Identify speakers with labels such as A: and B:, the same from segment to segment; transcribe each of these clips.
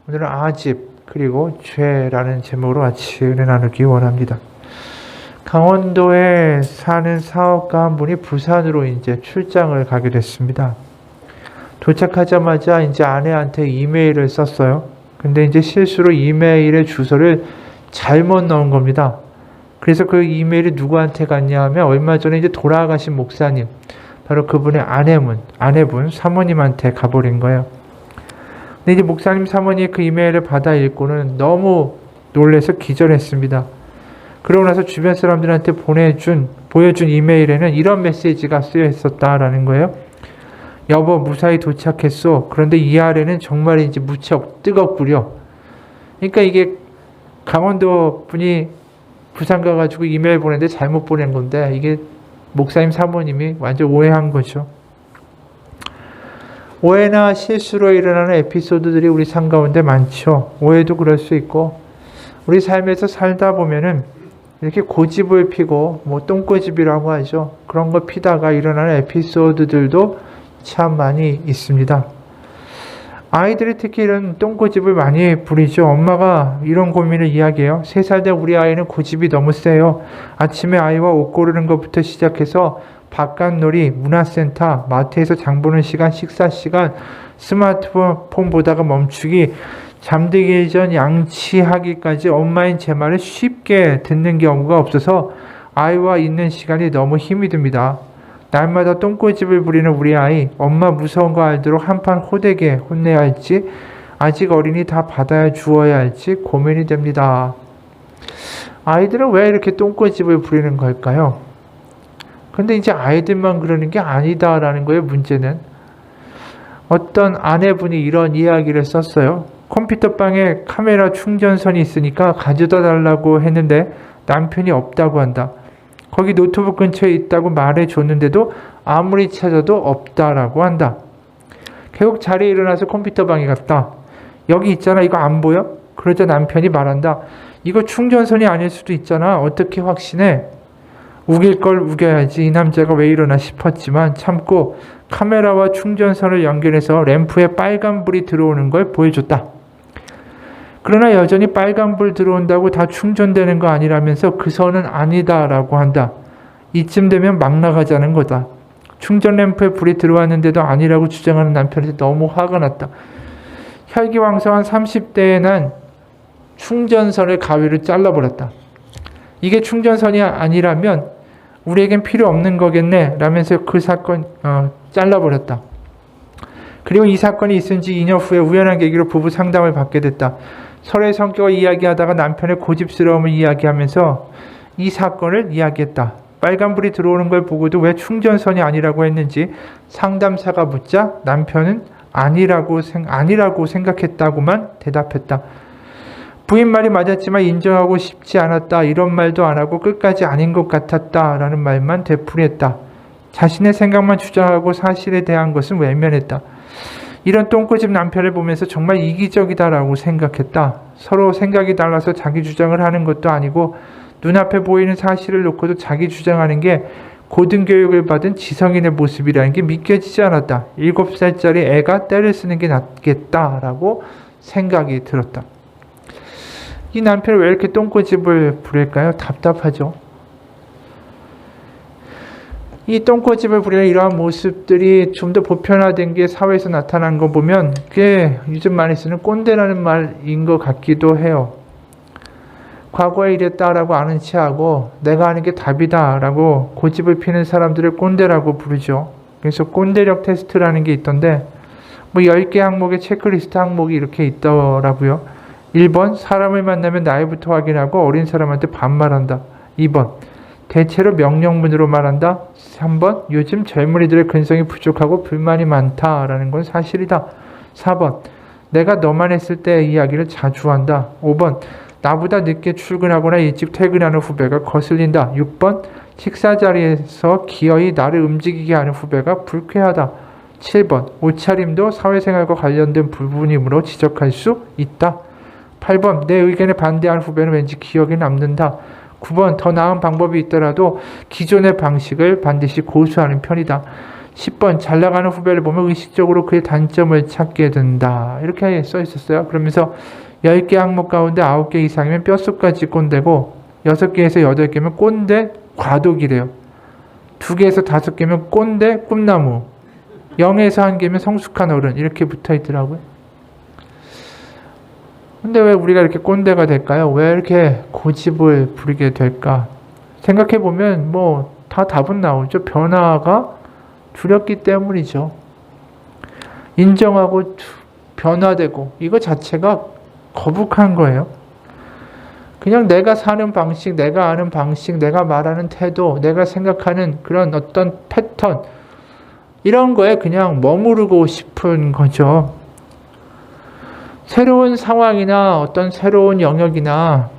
A: 오늘은 아집 그리고 죄라는 제목으로 같이 은혜 나누기 원합니다. 강원도에 사는 사업가 한 분이 부산으로 이제 출장을 가게 됐습니다. 도착하자마자 이제 아내한테 이메일을 썼어요. 근데 이제 실수로 이메일의 주소를 잘못 넣은 겁니다. 그래서 그 이메일이 누구한테 갔냐 하면 얼마 전에 이제 돌아가신 목사님, 바로 그분의 아내분, 사모님한테 가버린 거예요. 근데 이제 목사님 사모님이 그 이메일을 받아 읽고는 너무 놀라서 기절했습니다. 그러고 나서 주변 사람들한테 보여준 이메일에는 이런 메시지가 쓰여 있었다라는 거예요. 여보, 무사히 도착했소. 그런데 이 아래는 정말인지 무척 뜨겁구려. 그러니까 이게 강원도 분이 부산 가가지고 이메일 보냈는데 잘못 보낸 건데, 이게 목사님 사모님이 완전 오해한 거죠. 오해나 실수로 일어나는 에피소드들이 우리 삶 가운데 많죠. 오해도 그럴 수 있고, 우리 삶에서 살다 보면은 이렇게 고집을 피고, 똥고집이라고 하죠. 그런 거 피다가 일어나는 에피소드들도 참 많이 있습니다. 아이들이 특히 이런 똥고집을 많이 부리죠. 엄마가 이런 고민을 이야기해요. 3살 된 우리 아이는 고집이 너무 세요. 아침에 아이와 옷 고르는 것부터 시작해서 바깥놀이, 문화센터, 마트에서 장 보는 시간, 식사 시간, 스마트폰 보다가 멈추기, 잠들기 전 양치하기까지 엄마인 제 말을 쉽게 듣는 경우가 없어서 아이와 있는 시간이 너무 힘이 듭니다. 날마다 똥꼬집을 부리는 우리 아이, 엄마 무서운 거 알도록 한판 호되게 혼내야 할지, 아직 어린이 다 받아야 주어야 할지 고민이 됩니다. 아이들은 왜 이렇게 똥꼬집을 부리는 걸까요? 근데 이제 아이들만 그러는 게 아니다라는 거예요, 문제는. 어떤 아내분이 이런 이야기를 썼어요. 컴퓨터방에 카메라 충전선이 있으니까 가져다 달라고 했는데 남편이 없다고 한다. 거기 노트북 근처에 있다고 말해줬는데도 아무리 찾아도 없다라고 한다. 결국 자리에 일어나서 컴퓨터방에 갔다. 여기 있잖아, 이거 안 보여? 그러자 남편이 말한다. 이거 충전선이 아닐 수도 있잖아. 어떻게 확신해? 우길 걸 우겨야지 이 남자가 왜 이러나 싶었지만 참고 카메라와 충전선을 연결해서 램프에 빨간불이 들어오는 걸 보여줬다. 그러나 여전히 빨간불 들어온다고 다 충전되는 거 아니라면서 그 선은 아니다라고 한다. 이쯤 되면 막 나가자는 거다. 충전 램프에 불이 들어왔는데도 아니라고 주장하는 남편한테 너무 화가 났다. 혈기왕성한 30대에 난 충전선을 가위로 잘라버렸다. 이게 충전선이 아니라면 우리에겐 필요 없는 거겠네 라면서 그 사건 잘라버렸다. 그리고 이 사건이 있은 지 2년 후에 우연한 계기로 부부 상담을 받게 됐다. 서로의 성격을 이야기하다가 남편의 고집스러움을 이야기하면서 이 사건을 이야기했다. 빨간불이 들어오는 걸 보고도 왜 충전선이 아니라고 했는지 상담사가 묻자 남편은 아니라고 생각했다고만 대답했다. 부인 말이 맞았지만 인정하고 싶지 않았다. 이런 말도 안 하고 끝까지 아닌 것 같았다. 라는 말만 되풀이했다. 자신의 생각만 주장하고 사실에 대한 것은 외면했다. 이런 똥꼬집 남편을 보면서 정말 이기적이다라고 생각했다. 서로 생각이 달라서 자기 주장을 하는 것도 아니고 눈앞에 보이는 사실을 놓고도 자기 주장하는 게 고등교육을 받은 지성인의 모습이라는 게 믿겨지지 않았다. 7살짜리 애가 때를 쓰는 게 낫겠다라고 생각이 들었다. 이 남편이 왜 이렇게 똥꼬집을 부릴까요? 답답하죠. 이 똥꼬집을 부리는 이러한 모습들이 좀 더 보편화된 게 사회에서 나타난 거 보면 그게 요즘 많이 쓰는 꼰대라는 말인 것 같기도 해요. 과거에 이랬다라고 아는 체하고 내가 하는 게 답이다라고 고집을 피는 사람들을 꼰대라고 부르죠. 그래서 꼰대력 테스트라는 게 있던데 10개 항목의 체크리스트 항목이 이렇게 있더라고요. 1번, 사람을 만나면 나이부터 확인하고 어린 사람한테 반말한다. 2번, 대체로 명령문으로 말한다. 3번, 요즘 젊은이들의 근성이 부족하고 불만이 많다라는 건 사실이다. 4번, 내가 너만 했을 때의 이야기를 자주 한다. 5번, 나보다 늦게 출근하거나 일찍 퇴근하는 후배가 거슬린다. 6번, 식사 자리에서 기어이 나를 움직이게 하는 후배가 불쾌하다. 7번, 옷차림도 사회생활과 관련된 부분이므로 지적할 수 있다. 8번, 내 의견에 반대하는 후배는 왠지 기억에 남는다. 9번, 더 나은 방법이 있더라도 기존의 방식을 반드시 고수하는 편이다. 10번 잘 나가는 후배를 보면 의식적으로 그의 단점을 찾게 된다. 이렇게 써 있었어요. 그러면서 10개 항목 가운데 9개 이상이면 뼛속까지 꼰대고 6개에서 8개면 꼰대 과도기래요. 2개에서 5개면 꼰대 꿈나무, 0에서 1개면 성숙한 어른 이렇게 붙어 있더라고요. 근데 왜 우리가 이렇게 꼰대가 될까요? 왜 이렇게 고집을 부리게 될까? 생각해보면 뭐 다 답은 나오죠. 변화가 두렵기 때문이죠. 인정하고 변화되고 이거 자체가 거북한 거예요. 그냥 내가 사는 방식, 내가 아는 방식, 내가 말하는 태도, 내가 생각하는 그런 어떤 패턴 이런 거에 그냥 머무르고 싶은 거죠. 새로운 상황이나 어떤 새로운 영역이나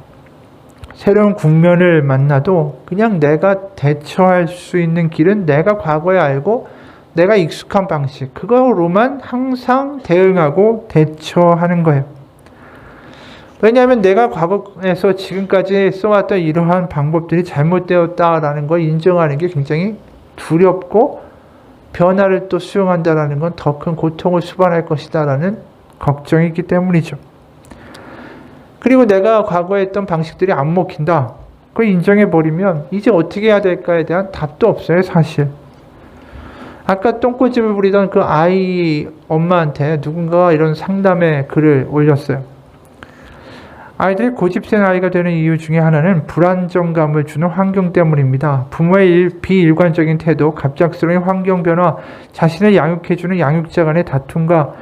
A: 새로운 국면을 만나도 그냥 내가 대처할 수 있는 길은 내가 과거에 알고 내가 익숙한 방식, 그거로만 항상 대응하고 대처하는 거예요. 왜냐하면 내가 과거에서 지금까지 써왔던 이러한 방법들이 잘못되었다라는 걸 인정하는 게 굉장히 두렵고 변화를 또 수용한다라는 건 더 큰 고통을 수반할 것이다라는 걱정이 있기 때문이죠. 그리고 내가 과거에 했던 방식들이 안 먹힌다. 그걸 인정해버리면 이제 어떻게 해야 될까에 대한 답도 없어요, 사실. 아까 똥꼬집을 부리던 그 아이 엄마한테 누군가가 이런 상담의 글을 올렸어요. 아이들이 고집센 아이가 되는 이유 중에 하나는 불안정감을 주는 환경 때문입니다. 부모의 비일관적인 태도, 갑작스러운 환경 변화, 자신을 양육해주는 양육자 간의 다툼과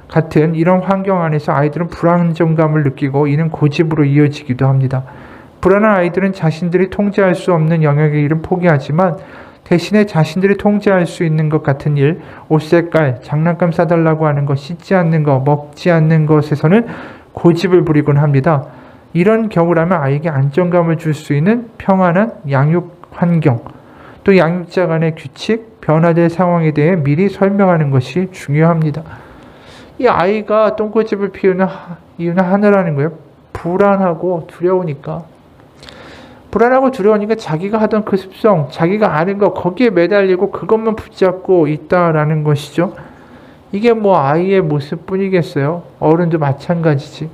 A: 같은 이런 환경 안에서 아이들은 불안정감을 느끼고 이는 고집으로 이어지기도 합니다. 불안한 아이들은 자신들이 통제할 수 없는 영역의 일은 포기하지만 대신에 자신들이 통제할 수 있는 것 같은 일, 옷 색깔, 장난감 사달라고 하는 것, 씻지 않는 것, 먹지 않는 것에서는 고집을 부리곤 합니다. 이런 경우라면 아이에게 안정감을 줄 수 있는 평안한 양육 환경, 또 양육자 간의 규칙, 변화될 상황에 대해 미리 설명하는 것이 중요합니다. 이 아이가 똥꼬집을 피우는 이유는 하나라는 거예요. 불안하고 두려우니까. 불안하고 두려우니까 자기가 하던 그 습성, 자기가 아는 거 거기에 매달리고 그것만 붙잡고 있다라는 것이죠. 이게 뭐 아이의 모습뿐이겠어요? 어른도 마찬가지지.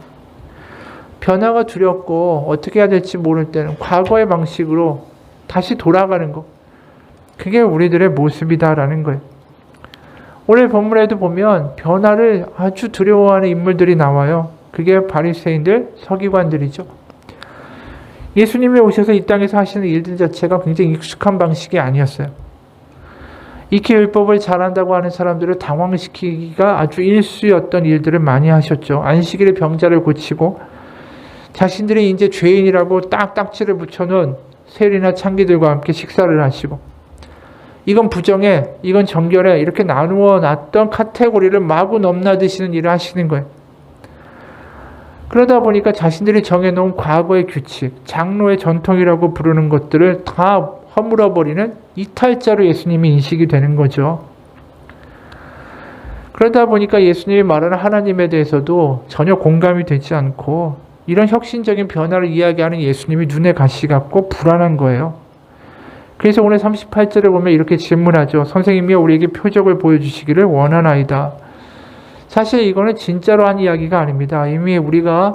A: 변화가 두렵고 어떻게 해야 될지 모를 때는 과거의 방식으로 다시 돌아가는 거. 그게 우리들의 모습이다라는 거예요. 오늘 본문에도 보면 변화를 아주 두려워하는 인물들이 나와요. 그게 바리새인들, 서기관들이죠. 예수님이 오셔서 이 땅에서 하시는 일들 자체가 굉장히 익숙한 방식이 아니었어요. 익히 율법을 잘한다고 하는 사람들을 당황시키기가 아주 일쑤였던 일들을 많이 하셨죠. 안식일에 병자를 고치고 자신들이 이제 죄인이라고 딱지를 붙여놓은 세리나 창기들과 함께 식사를 하시고 이건 부정해, 이건 정결해 이렇게 나누어 놨던 카테고리를 마구 넘나드시는 일을 하시는 거예요. 그러다 보니까 자신들이 정해놓은 과거의 규칙, 장로의 전통이라고 부르는 것들을 다 허물어버리는 이탈자로 예수님이 인식이 되는 거죠. 그러다 보니까 예수님이 말하는 하나님에 대해서도 전혀 공감이 되지 않고 이런 혁신적인 변화를 이야기하는 예수님이 눈에 가시 같고 불안한 거예요. 그래서 오늘 38절에 보면 이렇게 질문하죠. 선생님이 우리에게 표적을 보여주시기를 원하나이다. 사실 이거는 진짜로 한 이야기가 아닙니다. 이미 우리가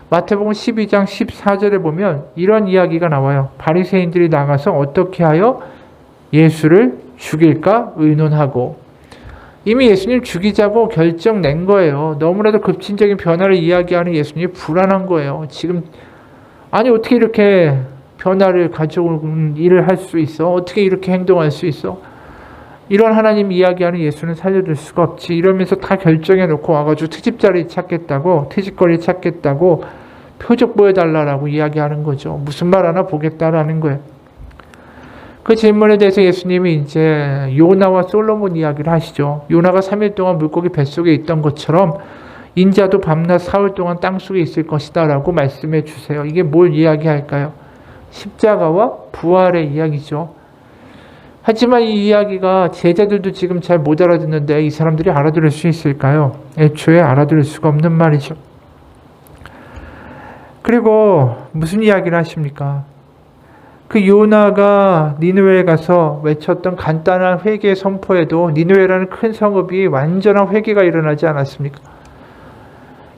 A: 마태복음 12장 14절에 보면 이런 이야기가 나와요. 바리새인들이 나가서 어떻게 하여 예수를 죽일까 의논하고 이미 예수님 죽이자고 결정 낸 거예요. 너무나도 급진적인 변화를 이야기하는 예수님이 불안한 거예요. 지금 아니 어떻게 이렇게 변화를 가져오는 일을 할 수 있어? 어떻게 이렇게 행동할 수 있어? 이런 하나님 이야기하는 예수는 살려둘 수가 없지. 이러면서 다 결정해 놓고 와가지고 트집자리 찾겠다고, 트집거리 찾겠다고 표적 보여달라고 이야기하는 거죠. 무슨 말 하나 보겠다라는 거예요. 그 질문에 대해서 예수님이 이제 요나와 솔로몬 이야기를 하시죠. 요나가 3일 동안 물고기 뱃속에 있던 것처럼 인자도 밤낮 사흘 동안 땅속에 있을 것이다 라고 말씀해 주세요. 이게 뭘 이야기할까요? 십자가와 부활의 이야기죠. 하지만 이 이야기가 제자들도 지금 잘 못 알아듣는데 이 사람들이 알아들을 수 있을까요? 애초에 알아들을 수가 없는 말이죠. 그리고 무슨 이야기를 하십니까? 그 요나가 니느웨에 가서 외쳤던 간단한 회개 선포에도 니느웨라는 큰 성읍이 완전한 회개가 일어나지 않았습니까?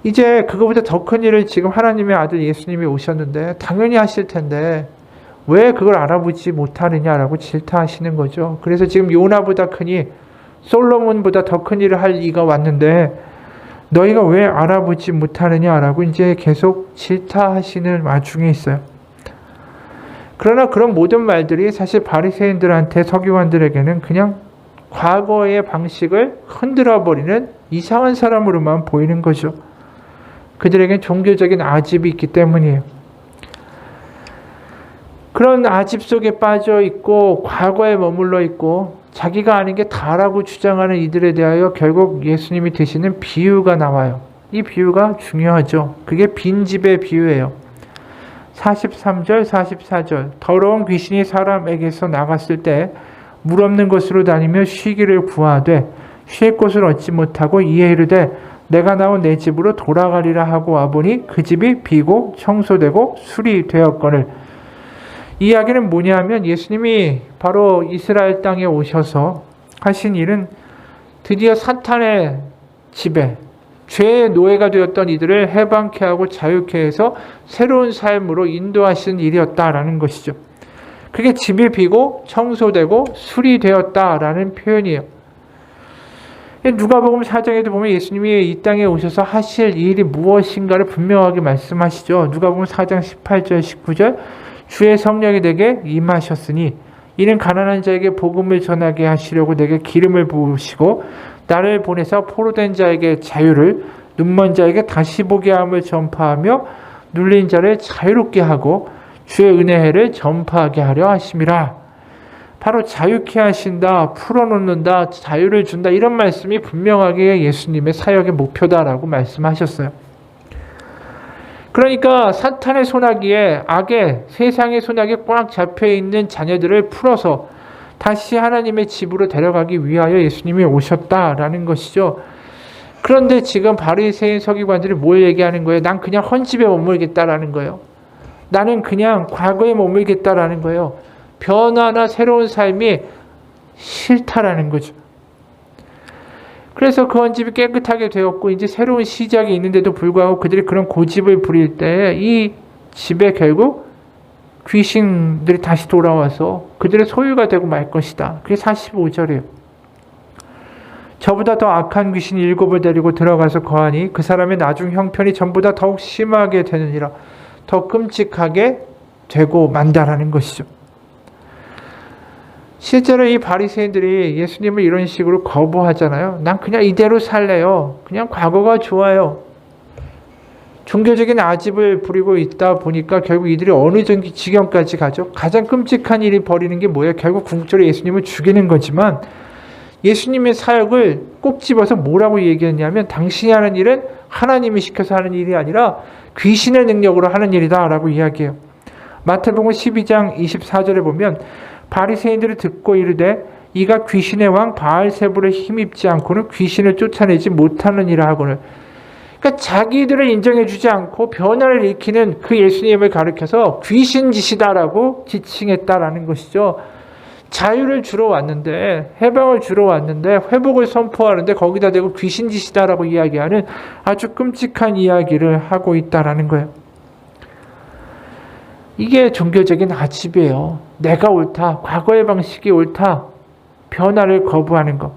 A: 이제 그거보다 더 큰 일을 지금 하나님의 아들 예수님이 오셨는데 당연히 하실 텐데 왜 그걸 알아보지 못하느냐라고 질타하시는 거죠. 그래서 지금 요나보다 크니 솔로몬보다 더 큰 일을 할 이가 왔는데 너희가 왜 알아보지 못하느냐라고 이제 계속 질타하시는 와중에 있어요. 그러나 그런 모든 말들이 사실 바리새인들한테 서기관들에게는 그냥 과거의 방식을 흔들어버리는 이상한 사람으로만 보이는 거죠. 그들에겐 종교적인 아집이 있기 때문이에요. 그런 아집 속에 빠져 있고 과거에 머물러 있고 자기가 아는 게 다라고 주장하는 이들에 대하여 결국 예수님이 드시는 비유가 나와요. 이 비유가 중요하죠. 그게 빈집의 비유예요. 43절, 44절. 더러운 귀신이 사람에게서 나갔을 때 물 없는 곳으로 다니며 쉬기를 구하되 쉴 곳을 얻지 못하고 이에 이르되 내가 나온 내 집으로 돌아가리라 하고 와보니 그 집이 비고 청소되고 수리되었거늘. 이 이야기는 뭐냐면 예수님이 바로 이스라엘 땅에 오셔서 하신 일은 드디어 사탄의 지배, 죄의 노예가 되었던 이들을 해방케 하고 자유케 해서 새로운 삶으로 인도하신 일이었다라는 것이죠. 그게 집이 비고 청소되고 수리되었다라는 표현이에요. 누가복음 4장에도 보면 예수님이 이 땅에 오셔서 하실 일이 무엇인가를 분명하게 말씀하시죠. 누가복음 4장 18절 19절 주의 성령이 내게 임하셨으니 이는 가난한 자에게 복음을 전하게 하시려고 내게 기름을 부으시고 나를 보내서 포로된 자에게 자유를 눈먼 자에게 다시 보게 함을 전파하며 눌린 자를 자유롭게 하고 주의 은혜를 전파하게 하려 하심이라. 바로 자유케 하신다, 풀어놓는다, 자유를 준다 이런 말씀이 분명하게 예수님의 사역의 목표다라고 말씀하셨어요. 그러니까 사탄의 소나기에 악의 세상의 소나기에 꽉 잡혀있는 자녀들을 풀어서 다시 하나님의 집으로 데려가기 위하여 예수님이 오셨다라는 것이죠. 그런데 지금 바리새인 서기관들이 뭘 얘기하는 거예요? 난 그냥 헌집에 머물겠다라는 거예요. 나는 그냥 과거에 머물겠다라는 거예요. 변화나 새로운 삶이 싫다라는 거죠. 그래서 그 헌집이 깨끗하게 되었고 이제 새로운 시작이 있는데도 불구하고 그들이 그런 고집을 부릴 때 이 집에 결국 귀신들이 다시 돌아와서 그들의 소유가 되고 말 것이다. 그게 45절이에요. 저보다 더 악한 귀신이 7을 데리고 들어가서 거하니 그 사람의 나중 형편이 전보다 더욱 심하게 되느니라. 더 끔찍하게 되고 만다라는 것이죠. 실제로 이 바리새인들이 예수님을 이런 식으로 거부하잖아요. 난 그냥 이대로 살래요. 그냥 과거가 좋아요. 종교적인 아집을 부리고 있다 보니까 결국 이들이 어느 정도 지경까지 가죠. 가장 끔찍한 일이 벌이는 게 뭐예요? 결국 궁극적으로 예수님을 죽이는 거지만 예수님의 사역을 꼭 집어서 뭐라고 얘기했냐면 당신이 하는 일은 하나님이 시켜서 하는 일이 아니라 귀신의 능력으로 하는 일이다 라고 이야기해요. 마태복음 12장 24절에 보면 바리새인들이 듣고 이르되 이가 귀신의 왕 바알세불에 힘입지 않고는 귀신을 쫓아내지 못하느니라 하거늘. 그러니까 자기들을 인정해주지 않고 변화를 일으키는 그 예수님을 가리켜서 귀신짓이다라고 지칭했다라는 것이죠. 자유를 주러 왔는데, 해방을 주러 왔는데, 회복을 선포하는데 거기다 대고 귀신짓이다라고 이야기하는 아주 끔찍한 이야기를 하고 있다라는 거예요. 이게 종교적인 아집이에요. 내가 옳다, 과거의 방식이 옳다, 변화를 거부하는 것.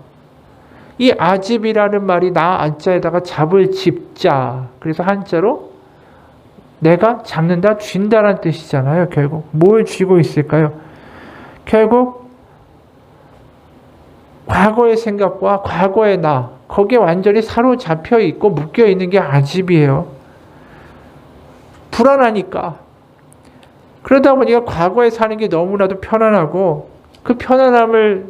A: 이 아집이라는 말이 나 안자에다가 잡을 집자. 그래서 한자로 내가 잡는다, 쥔다라는 뜻이잖아요. 결국 뭘 쥐고 있을까요? 결국 과거의 생각과 과거의 나, 거기에 완전히 사로잡혀 있고 묶여 있는 게 아집이에요. 불안하니까. 그러다 보니까 과거에 사는 게 너무나도 편안하고 그 편안함을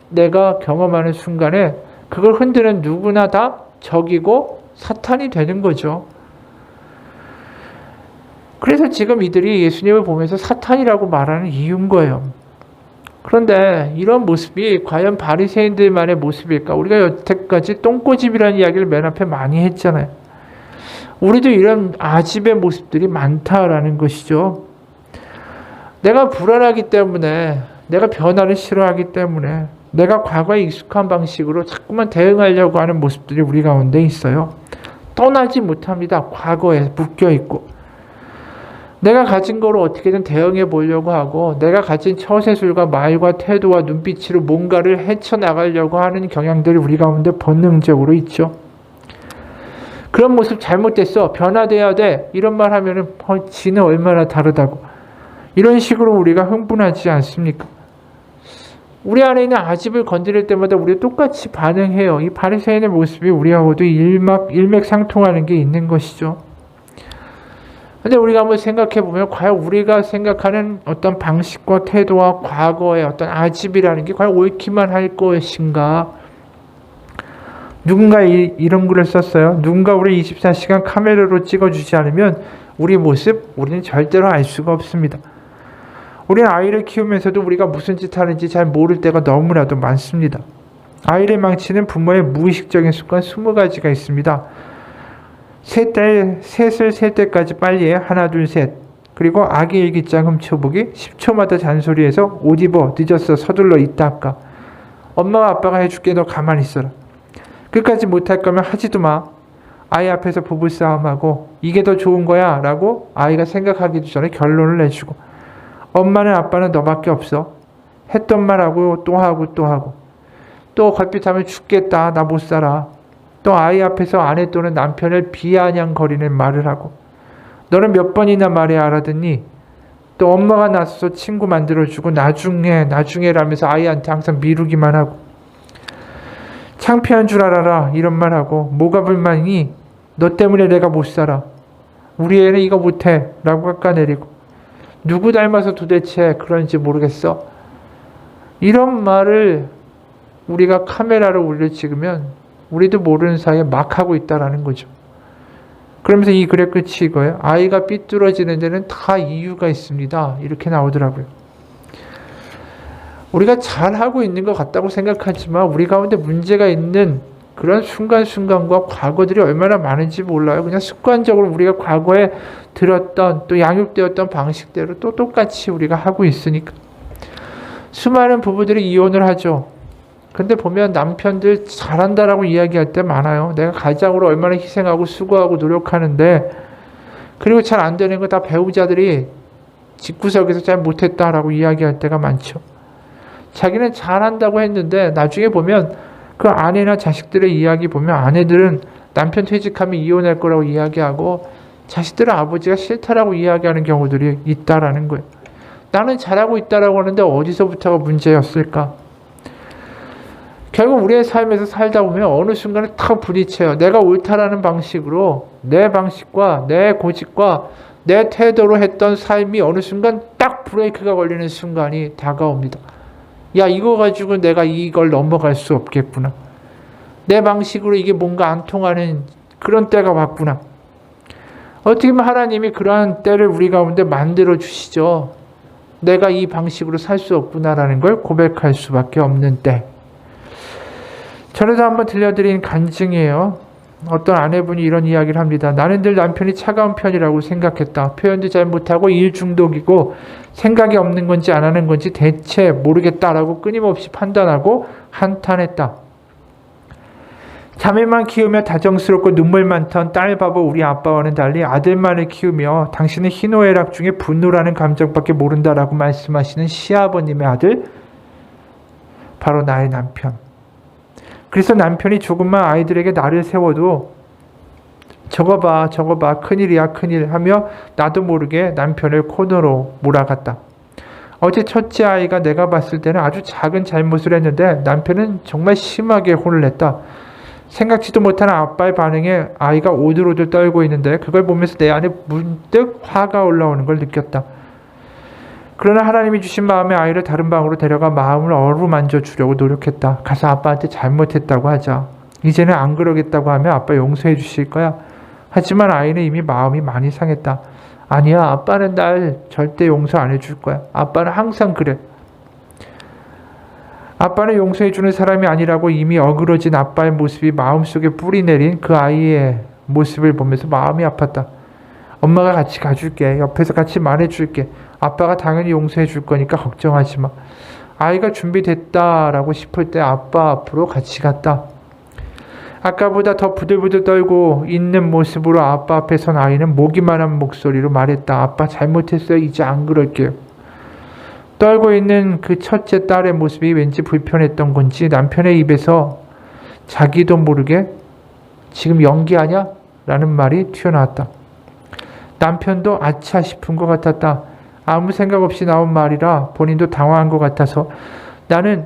A: 내가 경험하는 순간에 그걸 흔드는 누구나 다 적이고 사탄이 되는 거죠. 그래서 지금 이들이 예수님을 보면서 사탄이라고 말하는 이유인 거예요. 그런데 이런 모습이 과연 바리새인들만의 모습일까? 우리가 여태까지 똥꼬집이라는 이야기를 맨 앞에 많이 했잖아요. 우리도 이런 아집의 모습들이 많다라는 것이죠. 내가 불안하기 때문에, 내가 변화를 싫어하기 때문에, 내가 과거에 익숙한 방식으로 자꾸만 대응하려고 하는 모습들이 우리 가운데 있어요. 떠나지 못합니다. 과거에 묶여있고. 내가 가진 거로 어떻게든 대응해 보려고 하고, 내가 가진 처세술과 말과 태도와 눈빛으로 뭔가를 헤쳐나가려고 하는 경향들이 우리 가운데 본능적으로 있죠. 그런 모습 잘못됐어. 변화돼야 돼. 이런 말 하면은 지는 얼마나 다르다고. 이런 식으로 우리가 흥분하지 않습니까? 우리 안에 있는 아집을 건드릴 때마다 우리가 똑같이 반응해요. 이 바리새인의 모습이 우리하고도 일맥상통하는 게 있는 것이죠. 근데 우리가 한번 생각해 보면 과연 우리가 생각하는 어떤 방식과 태도와 과거의 어떤 아집이라는 게 과연 옳기만 할 것인가? 누군가 이런 글을 썼어요. 누군가 우리 24시간 카메라로 찍어주지 않으면 우리 모습 우리는 절대로 알 수가 없습니다. 우리는 아이를 키우면서도 우리가 무슨 짓 하는지 잘 모를 때가 너무나도 많습니다. 아이를 망치는 부모의 무의식적인 습관 20가지가 있습니다. 셋을 셀 때까지 빨리 해. 하나, 둘, 셋. 그리고 아기 일기장 훔쳐보기. 10초마다 잔소리해서 옷 입어. 늦었어. 서둘러. 이따 할까. 엄마와 아빠가 해줄게. 너 가만히 있어라. 끝까지 못할 거면 하지도 마. 아이 앞에서 부부싸움하고 이게 더 좋은 거야 라고 아이가 생각하기도 전에 결론을 내주고, 엄마는 아빠는 너밖에 없어. 했던 말하고 또 하고 또 하고, 또 걸핏하면 죽겠다. 나 못 살아. 또 아이 앞에서 아내 또는 남편을 비아냥거리는 말을 하고, 너는 몇 번이나 말해 알아듣니? 또 엄마가 나서서 친구 만들어주고 나중에 라면서 아이한테 항상 미루기만 하고, 창피한 줄 알아라 이런 말하고, 뭐가 불만이니? 너 때문에 내가 못 살아. 우리 애는 이거 못해 라고 깎아내리고, 누구 닮아서 도대체 그런지 모르겠어. 이런 말을 우리가 카메라로 우리를 찍으면 우리도 모르는 사이에 막 하고 있다라는 거죠. 그러면서 이 글의 끝이 이거예요. 아이가 삐뚤어지는 데는 다 이유가 있습니다. 이렇게 나오더라고요. 우리가 잘하고 있는 것 같다고 생각하지만 우리 가운데 문제가 있는 그런 순간순간과 과거들이 얼마나 많은지 몰라요. 그냥 습관적으로 우리가 과거에 들었던 또 양육되었던 방식대로 또 똑같이 우리가 하고 있으니까. 수많은 부부들이 이혼을 하죠. 근데 보면 남편들 잘한다라고 이야기할 때 많아요. 내가 가장으로 얼마나 희생하고 수고하고 노력하는데, 그리고 잘 안 되는 거 다 배우자들이 집구석에서 잘 못했다라고 이야기할 때가 많죠. 자기는 잘한다고 했는데 나중에 보면 그 아내나 자식들의 이야기 보면 아내들은 남편 퇴직하면 이혼할 거라고 이야기하고, 자식들은 아버지가 싫다라고 이야기하는 경우들이 있다라는 거예요. 나는 잘하고 있다라고 하는데 어디서부터가 문제였을까? 결국 우리의 삶에서 살다 보면 어느 순간에 탁 부딪혀요. 내가 옳다라는 방식으로 내 방식과 내 고집과 내 태도로 했던 삶이 어느 순간 딱 브레이크가 걸리는 순간이 다가옵니다. 야, 이거 가지고 내가 이걸 넘어갈 수 없겠구나. 내 방식으로 이게 뭔가 안 통하는 그런 때가 왔구나. 어떻게 보면 하나님이 그러한 때를 우리 가운데 만들어 주시죠. 내가 이 방식으로 살 수 없구나라는 걸 고백할 수밖에 없는 때. 전에도 한번 들려드린 간증이에요. 어떤 아내분이 이런 이야기를 합니다. 나는 늘 남편이 차가운 편이라고 생각했다. 표현도 잘 못하고 일 중독이고 생각이 없는 건지 안 하는 건지 대체 모르겠다라고 끊임없이 판단하고 한탄했다. 자매만 키우며 다정스럽고 눈물 많던 딸 바보 우리 아빠와는 달리 아들만을 키우며 당신은 희노애락 중에 분노라는 감정밖에 모른다라고 말씀하시는 시아버님의 아들, 바로 나의 남편. 그래서 남편이 조금만 아이들에게 나를 세워도 저거 봐 큰일이야 큰일 하며 나도 모르게 남편을 코너로 몰아갔다. 어제 첫째 아이가 내가 봤을 때는 아주 작은 잘못을 했는데 남편은 정말 심하게 혼을 냈다. 생각지도 못한 아빠의 반응에 아이가 오들오들 떨고 있는데 그걸 보면서 내 안에 문득 화가 올라오는 걸 느꼈다. 그러나 하나님이 주신 마음의 아이를 다른 방으로 데려가 마음을 어루만져 주려고 노력했다. 가서 아빠한테 잘못했다고 하자. 이제는 안 그러겠다고 하면 아빠 용서해 주실 거야. 하지만 아이는 이미 마음이 많이 상했다. 아니야, 아빠는 날 절대 용서 안 해줄 거야. 아빠는 항상 그래. 아빠는 용서해 주는 사람이 아니라고 이미 어그러진 아빠의 모습이 마음속에 뿌리 내린 그 아이의 모습을 보면서 마음이 아팠다. 엄마가 같이 가줄게. 옆에서 같이 말해줄게. 아빠가 당연히 용서해 줄 거니까 걱정하지 마. 아이가 준비됐다라고 싶을 때 아빠 앞으로 같이 갔다. 아까보다 더 부들부들 떨고 있는 모습으로 아빠 앞에 선 아이는 모기만한 목소리로 말했다. 아빠 잘못했어요. 이제 안 그럴게요. 떨고 있는 그 첫째 딸의 모습이 왠지 불편했던 건지 남편의 입에서 자기도 모르게 지금 연기하냐? 라는 말이 튀어나왔다. 남편도 아차 싶은 것 같았다. 아무 생각 없이 나온 말이라 본인도 당황한 것 같아서 나는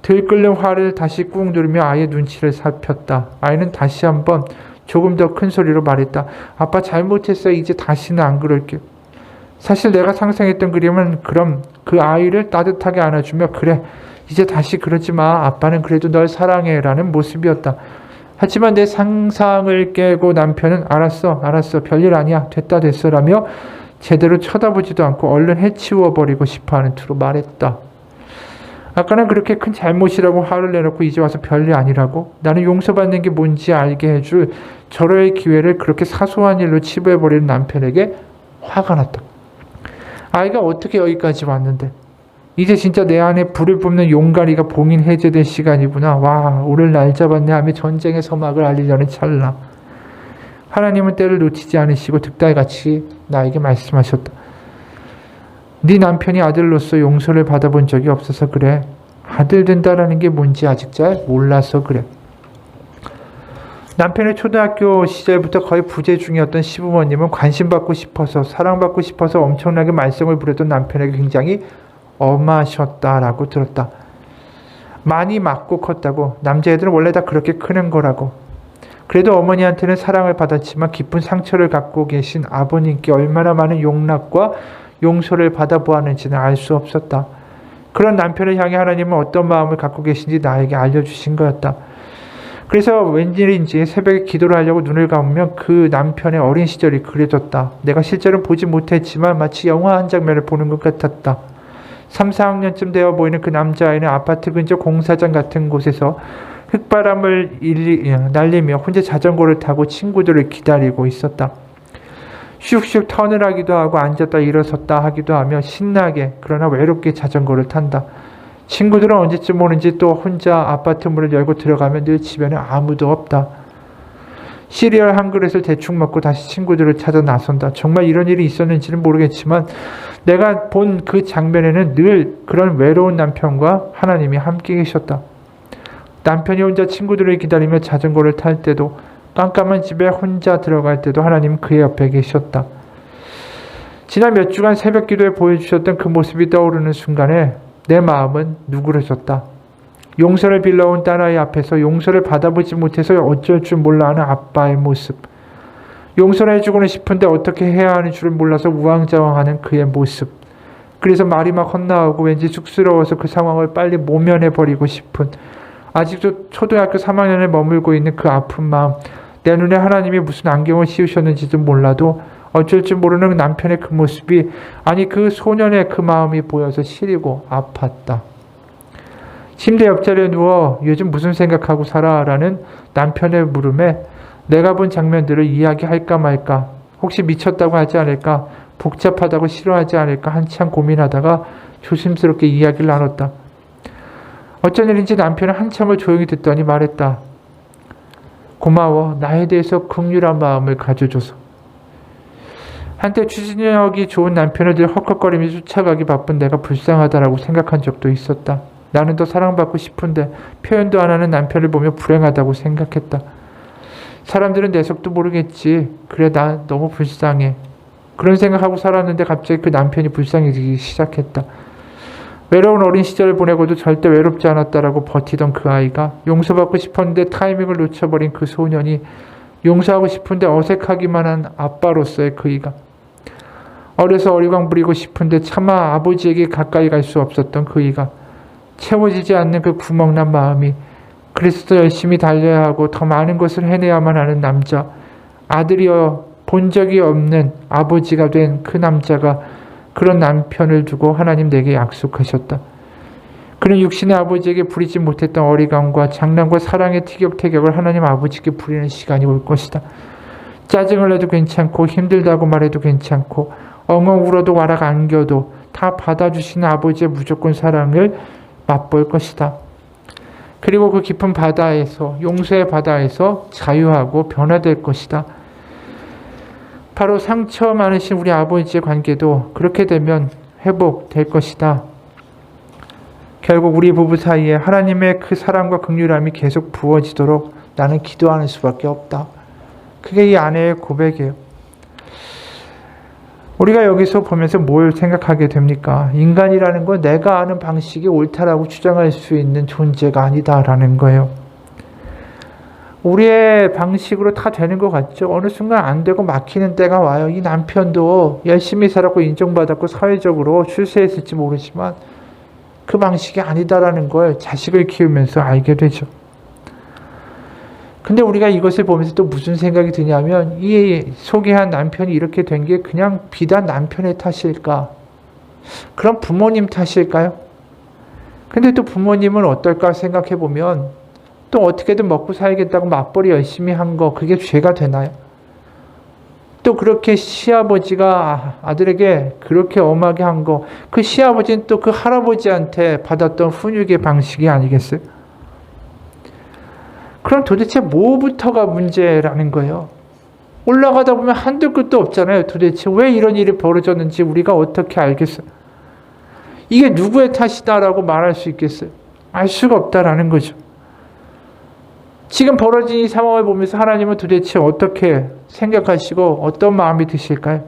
A: 들끓는 화를 다시 꾹 누르며 아이의 눈치를 살폈다. 아이는 다시 한번 조금 더 큰 소리로 말했다. 아빠 잘못했어요. 이제 다시는 안 그럴게요. 사실 내가 상상했던 그림은 그럼 그 아이를 따뜻하게 안아주며 그래 이제 다시 그러지 마. 아빠는 그래도 널 사랑해 라는 모습이었다. 하지만 내 상상을 깨고 남편은 알았어 별일 아니야 됐어 라며 제대로 쳐다보지도 않고 얼른 해치워버리고 싶어하는 투로 말했다. 아까는 그렇게 큰 잘못이라고 화를 내놓고 이제 와서 별일 아니라고? 나는 용서받는 게 뭔지 알게 해줄 절호의 기회를 그렇게 사소한 일로 치부해버리는 남편에게 화가 났다. 아이가 어떻게 여기까지 왔는데? 이제 진짜 내 안에 불을 뿜는 용가리가 봉인 해제될 시간이구나. 와, 오늘 날 잡았네 하며 전쟁의 서막을 알리려는 찰나. 하나님은 때를 놓치지 않으시고 득달같이 나에게 말씀하셨다. 네 남편이 아들로서 용서를 받아본 적이 없어서 그래. 아들 된다라는 게 뭔지 아직 잘 몰라서 그래. 남편의 초등학교 시절부터 거의 부재 중이었던 시부모님은 관심받고 싶어서 사랑받고 싶어서 엄청나게 말썽을 부렸던 남편에게 굉장히 엄하셨다라고 들었다. 많이 맞고 컸다고. 남자애들은 원래 다 그렇게 크는 거라고. 그래도 어머니한테는 사랑을 받았지만 깊은 상처를 갖고 계신 아버님께 얼마나 많은 용납과 용서를 받아보았는지는 알 수 없었다. 그런 남편을 향해 하나님은 어떤 마음을 갖고 계신지 나에게 알려주신 거였다. 그래서 웬일인지 새벽에 기도를 하려고 눈을 감으면 그 남편의 어린 시절이 그려졌다. 내가 실제로 보지 못했지만 마치 영화 한 장면을 보는 것 같았다. 3, 4학년쯤 되어 보이는 그 남자아이는 아파트 근처 공사장 같은 곳에서 흙바람을 날리며 혼자 자전거를 타고 친구들을 기다리고 있었다. 슉슉 턴을 하기도 하고 앉았다 일어섰다 하기도 하며 신나게 그러나 외롭게 자전거를 탄다. 친구들은 언제쯤 오는지 또 혼자 아파트 문을 열고 들어가면 늘 집에는 아무도 없다. 시리얼 한 그릇을 대충 먹고 다시 친구들을 찾아 나선다. 정말 이런 일이 있었는지는 모르겠지만 내가 본 그 장면에는 늘 그런 외로운 남편과 하나님이 함께 계셨다. 남편이 혼자 친구들을 기다리며 자전거를 탈 때도 깜깜한 집에 혼자 들어갈 때도 하나님 그의 옆에 계셨다. 지난 몇 주간 새벽 기도에 보여주셨던 그 모습이 떠오르는 순간에 내 마음은 누그러졌다. 용서를 빌려온 딸아이 앞에서 용서를 받아보지 못해서 어쩔 줄 몰라 하는 아빠의 모습. 용서를 해주고는 싶은데 어떻게 해야 하는 줄을 몰라서 우왕좌왕하는 그의 모습. 그래서 말이 막 헛나오고 왠지 쑥스러워서 그 상황을 빨리 모면해버리고 싶은 아직도 초등학교 3학년에 머물고 있는 그 아픈 마음. 내 눈에 하나님이 무슨 안경을 씌우셨는지도 몰라도 어쩔 줄 모르는 남편의 그 모습이 아니 그 소년의 그 마음이 보여서 시리고 아팠다. 침대 옆자리에 누워 요즘 무슨 생각하고 살아? 라는 남편의 물음에 내가 본 장면들을 이야기할까 말까 혹시 미쳤다고 하지 않을까 복잡하다고 싫어하지 않을까 한참 고민하다가 조심스럽게 이야기를 나눴다. 어쩐 일인지 남편은 한참을 조용히 듣더니 말했다. 고마워. 나에 대해서 긍휼한 마음을 가져줘서. 한때 추진력이 좋은 남편을 늘 헉헉거리며 쫓아가기 바쁜 내가 불쌍하다라고 생각한 적도 있었다. 나는 더 사랑받고 싶은데 표현도 안 하는 남편을 보며 불행하다고 생각했다. 사람들은 내 속도 모르겠지. 그래 나 너무 불쌍해. 그런 생각하고 살았는데 갑자기 그 남편이 불쌍해지기 시작했다. 외로운 어린 시절을 보내고도 절대 외롭지 않았다라고 버티던 그 아이가 용서받고 싶었는데 타이밍을 놓쳐버린 그 소년이 용서하고 싶은데 어색하기만 한 아빠로서의 그이가 어려서 어리광 부리고 싶은데 차마 아버지에게 가까이 갈 수 없었던 그이가 채워지지 않는 그 구멍난 마음이 그래서 더 열심히 달려야 하고 더 많은 것을 해내야만 하는 남자 아들이여 본 적이 없는 아버지가 된 그 남자가 그런 남편을 두고 하나님 내게 약속하셨다. 그는 육신의 아버지에게 부리지 못했던 어리광과 장난과 사랑의 티격태격을 하나님 아버지께 부리는 시간이 올 것이다. 짜증을 내도 괜찮고 힘들다고 말해도 괜찮고 엉엉 울어도 와락 안겨도 다 받아주시는 아버지의 무조건 사랑을 맛볼 것이다. 그리고 그 깊은 바다에서, 용서의 바다에서 자유하고 변화될 것이다. 바로 상처 많으신 우리 아버지의 관계도 그렇게 되면 회복될 것이다. 결국 우리 부부 사이에 하나님의 그 사랑과 긍휼함이 계속 부어지도록 나는 기도하는 수밖에 없다. 그게 이 아내의 고백이에요. 우리가 여기서 보면서 뭘 생각하게 됩니까? 인간이라는 건 내가 아는 방식이 옳다라고 주장할 수 있는 존재가 아니다라는 거예요. 우리의 방식으로 다 되는 것 같죠? 어느 순간 안 되고 막히는 때가 와요. 이 남편도 열심히 살았고 인정받았고 사회적으로 출세했을지 모르지만 그 방식이 아니다라는 걸 자식을 키우면서 알게 되죠. 근데 우리가 이것을 보면서 또 무슨 생각이 드냐면 이 소개한 남편이 이렇게 된 게 그냥 비단 남편의 탓일까? 그럼 부모님 탓일까요? 근데 또 부모님은 어떨까 생각해 보면 또 어떻게든 먹고 살겠다고 맞벌이 열심히 한 거 그게 죄가 되나요? 또 그렇게 시아버지가 아들에게 그렇게 엄하게 한 거 그 시아버지는 또 그 할아버지한테 받았던 훈육의 방식이 아니겠어요? 그럼 도대체 뭐부터가 문제라는 거예요? 올라가다 보면 한도 끝도 없잖아요. 도대체 왜 이런 일이 벌어졌는지 우리가 어떻게 알겠어요? 이게 누구의 탓이다라고 말할 수 있겠어요? 알 수가 없다라는 거죠. 지금 벌어진 이 상황을 보면서 하나님은 도대체 어떻게 생각하시고 어떤 마음이 드실까요?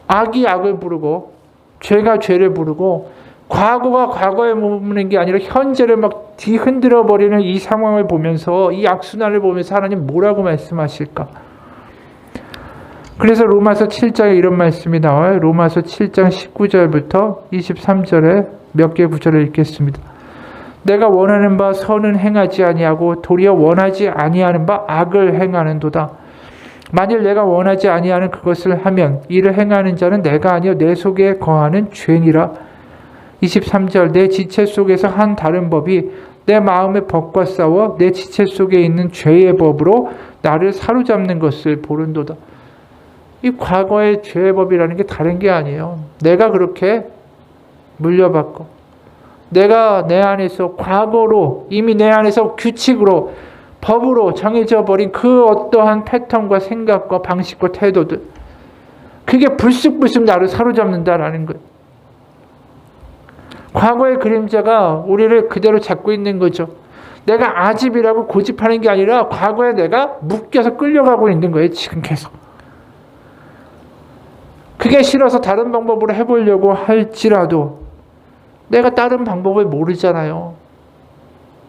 A: 악이 악을 부르고 죄가 죄를 부르고 과거가 과거에 머무는 게 아니라 현재를 막 뒤흔들어 버리는 이 상황을 보면서 이 악순환을 보면서 하나님 뭐라고 말씀하실까? 그래서 로마서 7장에 이런 말씀이 나와요. 로마서 7장 19절부터 23절에 몇 개 구절을 읽겠습니다. 내가 원하는 바 선은 행하지 아니하고 도리어 원하지 아니하는 바 악을 행하는도다. 만일 내가 원하지 아니하는 그것을 하면 이를 행하는 자는 내가 아니요 내 속에 거하는 죄니라. 23절 내 지체 속에서 한 다른 법이 내 마음의 법과 싸워 내 지체 속에 있는 죄의 법으로 나를 사로잡는 것을 보른도다. 이 과거의 죄의 법이라는 게 다른 게 아니에요. 내가 그렇게 물려받고 내가 내 안에서 과거로 이미 내 안에서 규칙으로 법으로 정해져 버린 그 어떠한 패턴과 생각과 방식과 태도들 그게 불쑥불쑥 나를 사로잡는다라는 거예요. 과거의 그림자가 우리를 그대로 잡고 있는 거죠. 내가 아집이라고 고집하는 게 아니라 과거에 내가 묶여서 끌려가고 있는 거예요. 지금 계속. 그게 싫어서 다른 방법으로 해보려고 할지라도 내가 다른 방법을 모르잖아요.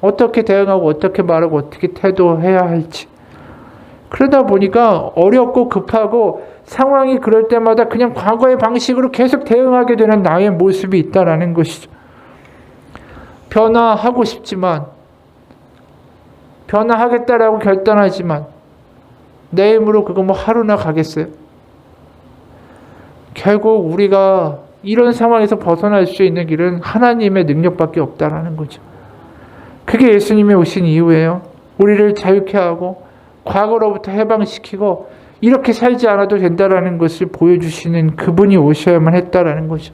A: 어떻게 대응하고 어떻게 말하고 어떻게 태도해야 할지. 그러다 보니까 어렵고 급하고 상황이 그럴 때마다 그냥 과거의 방식으로 계속 대응하게 되는 나의 모습이 있다라는 것이죠. 변화하고 싶지만 변화하겠다라고 결단하지만 내 힘으로 그거 뭐 하루나 가겠어요? 결국 우리가 이런 상황에서 벗어날 수 있는 길은 하나님의 능력밖에 없다라는 거죠. 그게 예수님이 오신 이유예요. 우리를 자유케 하고 과거로부터 해방시키고 이렇게 살지 않아도 된다라는 것을 보여주시는 그분이 오셔야만 했다라는 거죠.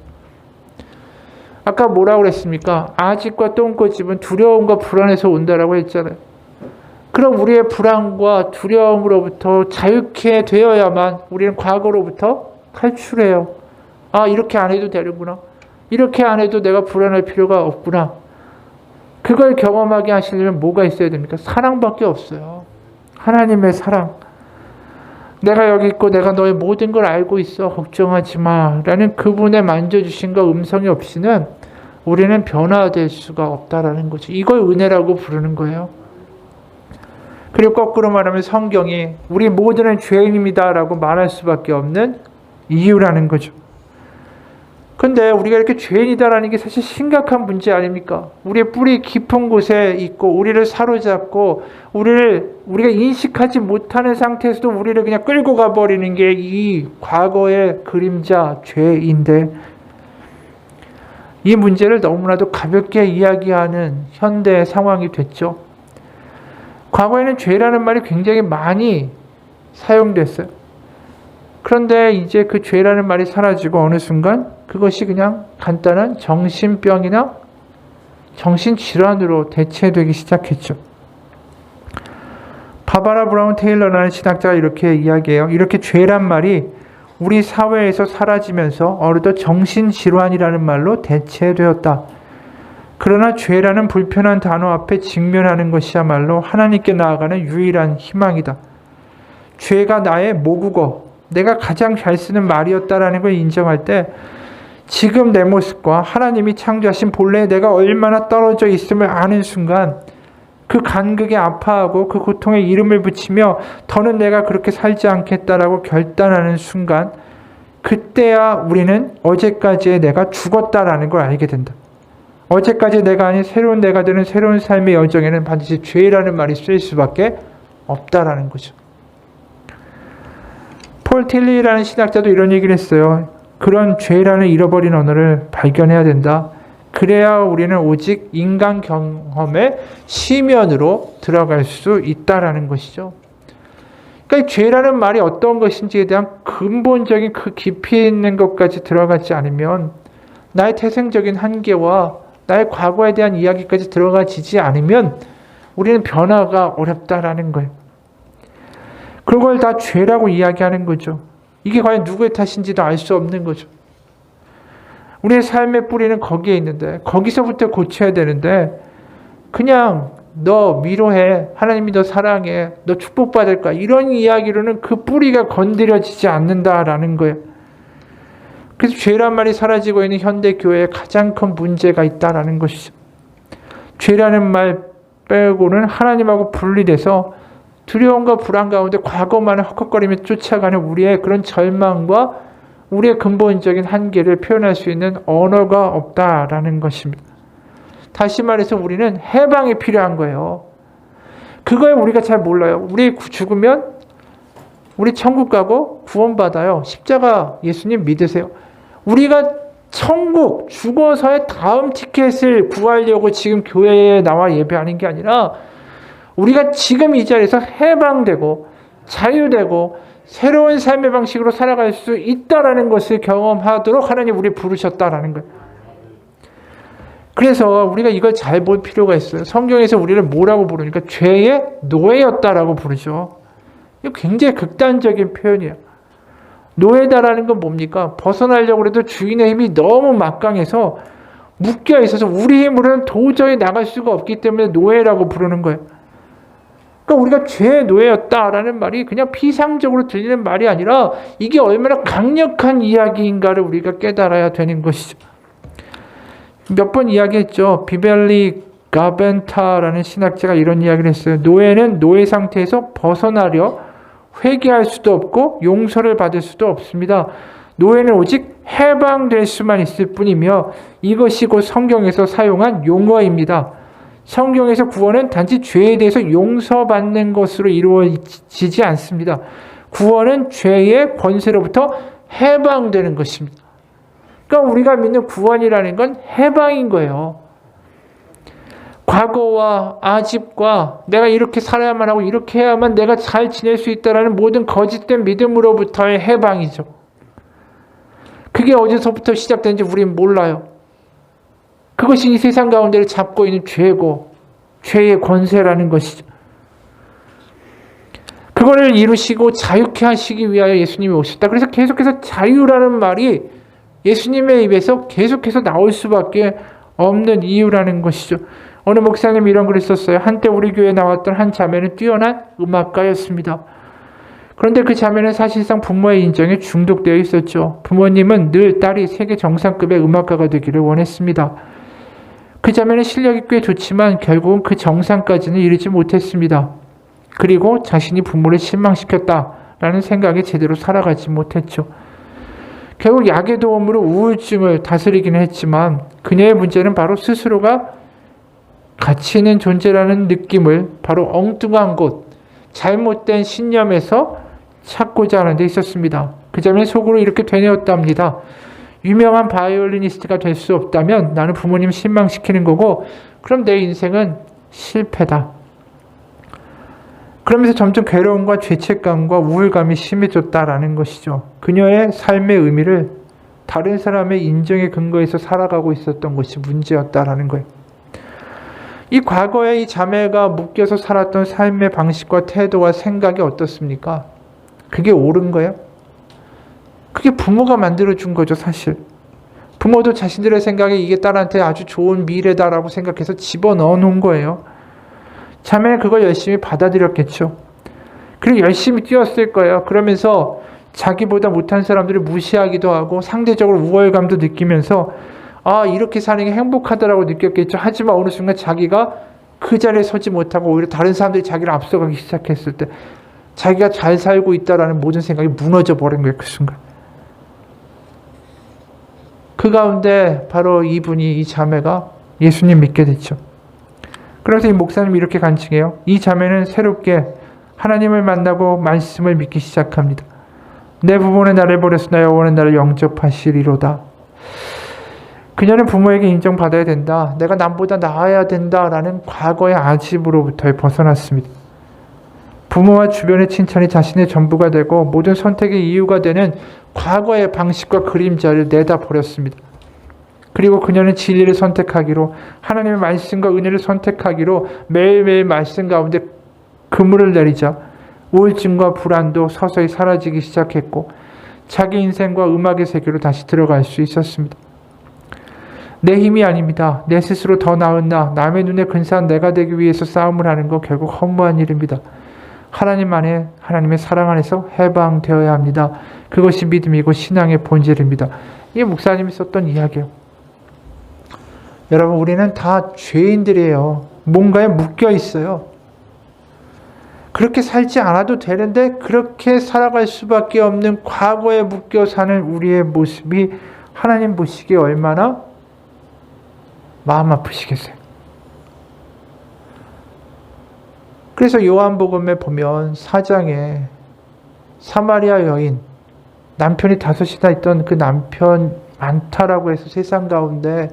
A: 아까 뭐라고 그랬습니까? 아집과 똥꼬집은 두려움과 불안에서 온다라고 했잖아요. 그럼 우리의 불안과 두려움으로부터 자유케 되어야만 우리는 과거로부터 탈출해요. 아, 이렇게 안 해도 되는구나. 이렇게 안 해도 내가 불안할 필요가 없구나. 그걸 경험하게 하시려면 뭐가 있어야 됩니까? 사랑밖에 없어요. 하나님의 사랑. 내가 여기 있고 내가 너의 모든 걸 알고 있어. 걱정하지 마. 라는 그분의 만져주심과 음성이 없이는 우리는 변화될 수가 없다라는 거죠. 이걸 은혜라고 부르는 거예요. 그리고 거꾸로 말하면 성경이 우리 모두는 죄인입니다 라고 말할 수밖에 없는 이유라는 거죠. 근데 우리가 이렇게 죄인이다라는 게 사실 심각한 문제 아닙니까? 우리의 뿌리 깊은 곳에 있고 우리를 사로잡고 우리가 인식하지 못하는 상태에서도 우리를 그냥 끌고 가버리는 게 이 과거의 그림자 죄인데 이 문제를 너무나도 가볍게 이야기하는 현대 상황이 됐죠. 과거에는 죄라는 말이 굉장히 많이 사용됐어요. 그런데 이제 그 죄라는 말이 사라지고 어느 순간 그것이 그냥 간단한 정신병이나 정신질환으로 대체되기 시작했죠. 바바라 브라운 테일러라는 신학자가 이렇게 이야기해요. 이렇게 죄란 말이 우리 사회에서 사라지면서 어느덧 정신질환이라는 말로 대체되었다. 그러나 죄라는 불편한 단어 앞에 직면하는 것이야말로 하나님께 나아가는 유일한 희망이다. 죄가 나의 모국어, 내가 가장 잘 쓰는 말이었다라는 걸 인정할 때 지금 내 모습과 하나님이 창조하신 본래의 내가 얼마나 떨어져 있음을 아는 순간 그 간극에 아파하고 그 고통에 이름을 붙이며 더는 내가 그렇게 살지 않겠다라고 결단하는 순간 그때야 우리는 어제까지의 내가 죽었다라는 걸 알게 된다. 어제까지 내가 아닌 새로운 내가 되는 새로운 삶의 여정에는 반드시 죄라는 말이 쓰일 수밖에 없다라는 거죠. 폴 틸리라는 신학자도 이런 얘기를 했어요. 그런 죄라는 잃어버린 언어를 발견해야 된다. 그래야 우리는 오직 인간 경험의 시면으로 들어갈 수 있다라는 것이죠. 그러니까 죄라는 말이 어떤 것인지에 대한 근본적인 그 깊이 있는 것까지 들어가지 않으면 나의 태생적인 한계와 나의 과거에 대한 이야기까지 들어가지지 않으면 우리는 변화가 어렵다라는 거예요. 그걸 다 죄라고 이야기하는 거죠. 이게 과연 누구의 탓인지도 알 수 없는 거죠. 우리의 삶의 뿌리는 거기에 있는데 거기서부터 고쳐야 되는데 그냥 너 위로해, 하나님이 너 사랑해, 너 축복받을 거야 이런 이야기로는 그 뿌리가 건드려지지 않는다라는 거예요. 그래서 죄란 말이 사라지고 있는 현대 교회에 가장 큰 문제가 있다라는 것이죠. 죄라는 말 빼고는 하나님하고 분리돼서 두려움과 불안 가운데 과거만을 헉헉거리며 쫓아가는 우리의 그런 절망과 우리의 근본적인 한계를 표현할 수 있는 언어가 없다라는 것입니다. 다시 말해서 우리는 해방이 필요한 거예요. 그걸 우리가 잘 몰라요. 우리 죽으면 우리 천국 가고 구원받아요. 십자가 예수님 믿으세요. 우리가 천국 죽어서의 다음 티켓을 구하려고 지금 교회에 나와 예배하는 게 아니라 우리가 지금 이 자리에서 해방되고 자유되고 새로운 삶의 방식으로 살아갈 수 있다라는 것을 경험하도록 하나님 우리 부르셨다라는 거예요. 그래서 우리가 이걸 잘 볼 필요가 있어요. 성경에서 우리를 뭐라고 부르니까 죄의 노예였다라고 부르죠. 이거 굉장히 극단적인 표현이에요. 노예다라는 건 뭡니까? 벗어나려고 해도 주인의 힘이 너무 막강해서 묶여 있어서 우리 힘으로는 도저히 나갈 수가 없기 때문에 노예라고 부르는 거예요. 그러니까 우리가 죄의 노예였다라는 말이 그냥 피상적으로 들리는 말이 아니라 이게 얼마나 강력한 이야기인가를 우리가 깨달아야 되는 것이죠. 몇 번 이야기했죠. 비벨리 가벤타라는 신학자가 이런 이야기를 했어요. 노예는 노예 상태에서 벗어나려 회개할 수도 없고 용서를 받을 수도 없습니다. 노예는 오직 해방될 수만 있을 뿐이며 이것이 곧 성경에서 사용한 용어입니다. 성경에서 구원은 단지 죄에 대해서 용서받는 것으로 이루어지지 않습니다. 구원은 죄의 권세로부터 해방되는 것입니다. 그러니까 우리가 믿는 구원이라는 건 해방인 거예요. 과거와 아집과 내가 이렇게 살아야만 하고 이렇게 해야만 내가 잘 지낼 수 있다라는 모든 거짓된 믿음으로부터의 해방이죠. 그게 어디서부터 시작되는지 우리는 몰라요. 그것이 이 세상 가운데를 잡고 있는 죄고 죄의 권세라는 것이죠. 그거를 이루시고 자유케 하시기 위하여 예수님이 오셨다. 그래서 계속해서 자유라는 말이 예수님의 입에서 계속해서 나올 수밖에 없는 이유라는 것이죠. 어느 목사님이 이런 글을 썼어요. 한때 우리 교회에 나왔던 한 자매는 뛰어난 음악가였습니다. 그런데 그 자매는 사실상 부모의 인정에 중독되어 있었죠. 부모님은 늘 딸이 세계 정상급의 음악가가 되기를 원했습니다. 그 자매는 실력이 꽤 좋지만 결국은 그 정상까지는 이르지 못했습니다. 그리고 자신이 부모를 실망시켰다라는 생각에 제대로 살아가지 못했죠. 결국 약의 도움으로 우울증을 다스리기는 했지만 그녀의 문제는 바로 스스로가 가치 있는 존재라는 느낌을 바로 엉뚱한 곳, 잘못된 신념에서 찾고자 하는 데 있었습니다. 그 자매는 속으로 이렇게 되뇌었답니다. 유명한 바이올리니스트가 될 수 없다면 나는 부모님 실망시키는 거고 그럼 내 인생은 실패다. 그러면서 점점 괴로움과 죄책감과 우울감이 심해졌다라는 것이죠. 그녀의 삶의 의미를 다른 사람의 인정에 근거해서 살아가고 있었던 것이 문제였다라는 거예요. 이 과거에 이 자매가 묶여서 살았던 삶의 방식과 태도와 생각이 어떻습니까? 그게 옳은 거예요? 그게 부모가 만들어준 거죠, 사실. 부모도 자신들의 생각에 이게 딸한테 아주 좋은 미래다라고 생각해서 집어넣어 놓은 거예요. 자매는 그걸 열심히 받아들였겠죠. 그리고 열심히 뛰었을 거예요. 그러면서 자기보다 못한 사람들을 무시하기도 하고 상대적으로 우월감도 느끼면서 이렇게 사는 게 행복하다라고 느꼈겠죠. 하지만 어느 순간 자기가 그 자리에 서지 못하고 오히려 다른 사람들이 자기를 앞서가기 시작했을 때 자기가 잘 살고 있다라는 모든 생각이 무너져 버린 거예요. 그 순간. 그 가운데 바로 이 자매가 예수님 믿게 됐죠. 그래서 이 목사님이 이렇게 간증해요. 이 자매는 새롭게 하나님을 만나고 말씀을 믿기 시작합니다. 내 부모는 나를 버렸으나 여호와는 나를 영접하시리로다. 그녀는 부모에게 인정받아야 된다. 내가 남보다 나아야 된다라는 과거의 아집으로부터 벗어났습니다. 부모와 주변의 칭찬이 자신의 전부가 되고 모든 선택의 이유가 되는 과거의 방식과 그림자를 내다버렸습니다. 그리고 그녀는 진리를 선택하기로, 하나님의 말씀과 은혜를 선택하기로 매일매일 말씀 가운데 그물을 내리자 우울증과 불안도 서서히 사라지기 시작했고 자기 인생과 음악의 세계로 다시 들어갈 수 있었습니다. 내 힘이 아닙니다. 내 스스로 더 나은 나, 남의 눈에 근사한 내가 되기 위해서 싸움을 하는 거 결국 허무한 일입니다. 하나님 안에, 하나님의 사랑 안에서 해방되어야 합니다. 그것이 믿음이고 신앙의 본질입니다. 이 목사님이 썼던 이야기예요. 여러분, 우리는 다 죄인들이에요. 뭔가에 묶여 있어요. 그렇게 살지 않아도 되는데 그렇게 살아갈 수밖에 없는 과거에 묶여 사는 우리의 모습이 하나님 보시기에 얼마나 마음 아프시겠어요. 그래서 요한복음에 보면 4장에 사마리아 여인, 남편이 5이나 있던 그 남편 많다라고 해서 세상 가운데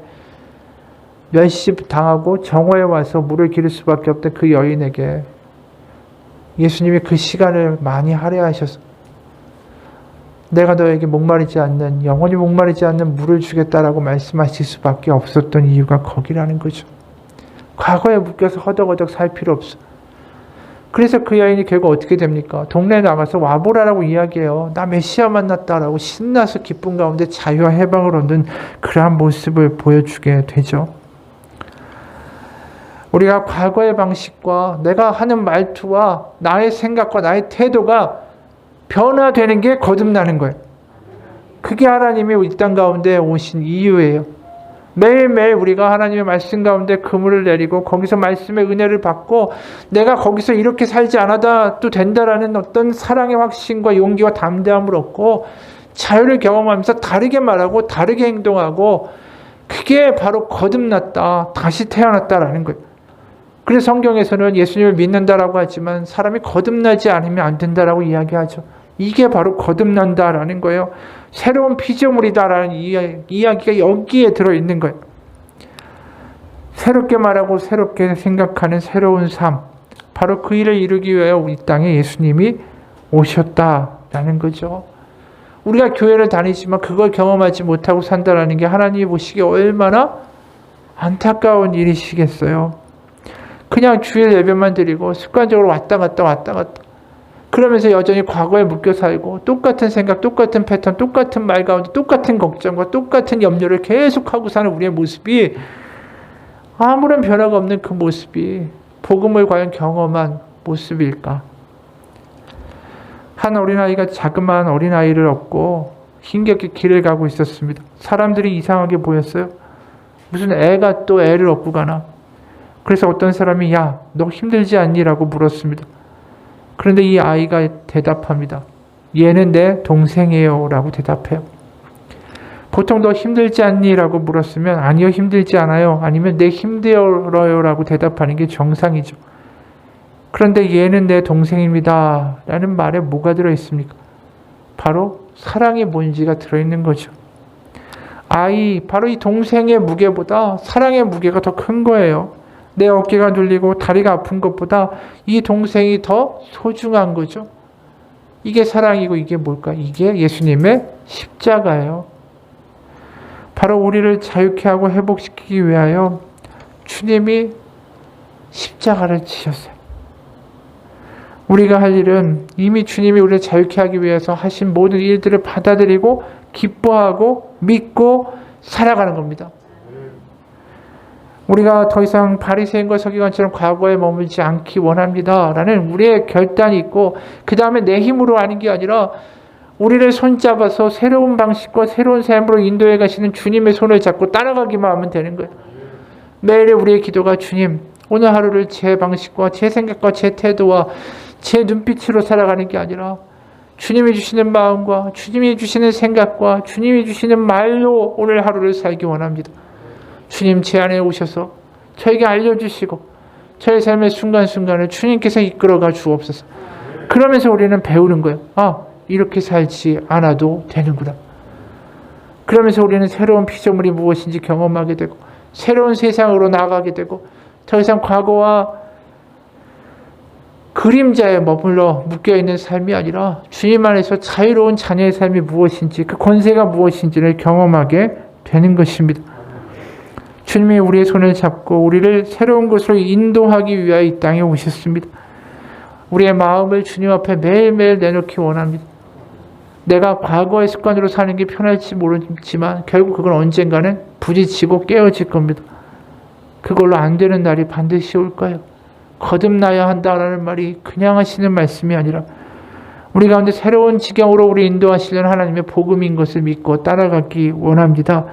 A: 멸시당하고 정오에 와서 물을 기를 수밖에 없던 그 여인에게 예수님이 그 시간을 많이 할애하셔서 내가 너에게 목마르지 않는, 영원히 목마르지 않는 물을 주겠다라고 말씀하실 수밖에 없었던 이유가 거기라는 거죠. 과거에 묶여서 허덕허덕 살 필요 없어. 그래서 그 여인이 결국 어떻게 됩니까? 동네에 나가서 와보라라고 이야기해요. 나 메시아 만났다라고 신나서 기쁜 가운데 자유와 해방을 얻는 그러한 모습을 보여주게 되죠. 우리가 과거의 방식과 내가 하는 말투와 나의 생각과 나의 태도가 변화되는 게 거듭나는 거예요. 그게 하나님이 이 땅 가운데 오신 이유예요. 매일매일 우리가 하나님의 말씀 가운데 그물을 내리고 거기서 말씀의 은혜를 받고 내가 거기서 이렇게 살지 않아도 된다라는 어떤 사랑의 확신과 용기와 담대함을 얻고 자유를 경험하면서 다르게 말하고 다르게 행동하고 그게 바로 거듭났다, 다시 태어났다라는 거예요. 그래서 성경에서는 예수님을 믿는다라고 하지만 사람이 거듭나지 않으면 안 된다라고 이야기하죠. 이게 바로 거듭난다라는 거예요. 새로운 피조물이다라는 이야기가 여기에 들어있는 거예요. 새롭게 말하고 새롭게 생각하는 새로운 삶. 바로 그 일을 이루기 위하여 이 땅에 예수님이 오셨다라는 거죠. 우리가 교회를 다니지만 그걸 경험하지 못하고 산다라는 게 하나님이 보시기에 얼마나 안타까운 일이시겠어요. 그냥 주일 예배만 드리고 습관적으로 왔다 갔다 그러면서 여전히 과거에 묶여 살고 똑같은 생각, 똑같은 패턴, 똑같은 말 가운데 똑같은 걱정과 똑같은 염려를 계속하고 사는 우리의 모습이 아무런 변화가 없는 그 모습이 복음을 과연 경험한 모습일까? 한 어린아이가 자그마한 어린아이를 업고 힘겹게 길을 가고 있었습니다. 사람들이 이상하게 보였어요. 무슨 애가 또 애를 업고 가나? 그래서 어떤 사람이 야, 너 힘들지 않니? 라고 물었습니다. 그런데 이 아이가 대답합니다. 얘는 내 동생이에요. 라고 대답해요. 보통 너 힘들지 않니? 라고 물었으면 아니요, 힘들지 않아요. 아니면 내 힘들어요. 라고 대답하는 게 정상이죠. 그런데 얘는 내 동생입니다. 라는 말에 뭐가 들어있습니까? 바로 사랑의 본질가 들어있는 거죠. 바로 이 동생의 무게보다 사랑의 무게가 더 큰 거예요. 내 어깨가 눌리고 다리가 아픈 것보다 이 동생이 더 소중한 거죠. 이게 사랑이고 이게 뭘까? 이게 예수님의 십자가예요. 바로 우리를 자유케 하고 회복시키기 위하여 주님이 십자가를 지셨어요. 우리가 할 일은 이미 주님이 우리를 자유케 하기 위해서 하신 모든 일들을 받아들이고 기뻐하고 믿고 살아가는 겁니다. 우리가 더 이상 바리새인과 서기관처럼 과거에 머물지 않기 원합니다 라는 우리의 결단이 있고, 그 다음에 내 힘으로 하는 게 아니라 우리를 손잡아서 새로운 방식과 새로운 삶으로 인도해 가시는 주님의 손을 잡고 따라가기만 하면 되는 거예요. 매일 우리의 기도가 주님, 오늘 하루를 제 방식과 제 생각과 제 태도와 제 눈빛으로 살아가는 게 아니라 주님이 주시는 마음과 주님이 주시는 생각과 주님이 주시는 말로 오늘 하루를 살기 원합니다. 주님 제 안에 오셔서 저에게 알려주시고 저의 삶의 순간순간을 주님께서 이끌어가 주옵소서. 그러면서 우리는 배우는 거예요. 이렇게 살지 않아도 되는구나. 그러면서 우리는 새로운 피조물이 무엇인지 경험하게 되고 새로운 세상으로 나아가게 되고 더 이상 과거와 그림자에 머물러 묶여있는 삶이 아니라 주님 안에서 자유로운 자녀의 삶이 무엇인지, 그 권세가 무엇인지를 경험하게 되는 것입니다. 주님이 우리의 손을 잡고 우리를 새로운 곳으로 인도하기 위하여 이 땅에 오셨습니다. 우리의 마음을 주님 앞에 매일매일 내놓기 원합니다. 내가 과거의 습관으로 사는 게 편할지 모르지만 결국 그건 언젠가는 부딪히고 깨어질 겁니다. 그걸로 안 되는 날이 반드시 올 거예요. 거듭나야 한다라는 말이 그냥 하시는 말씀이 아니라 우리 가운데 새로운 지경으로 우리 인도하시려는 하나님의 복음인 것을 믿고 따라가기 원합니다.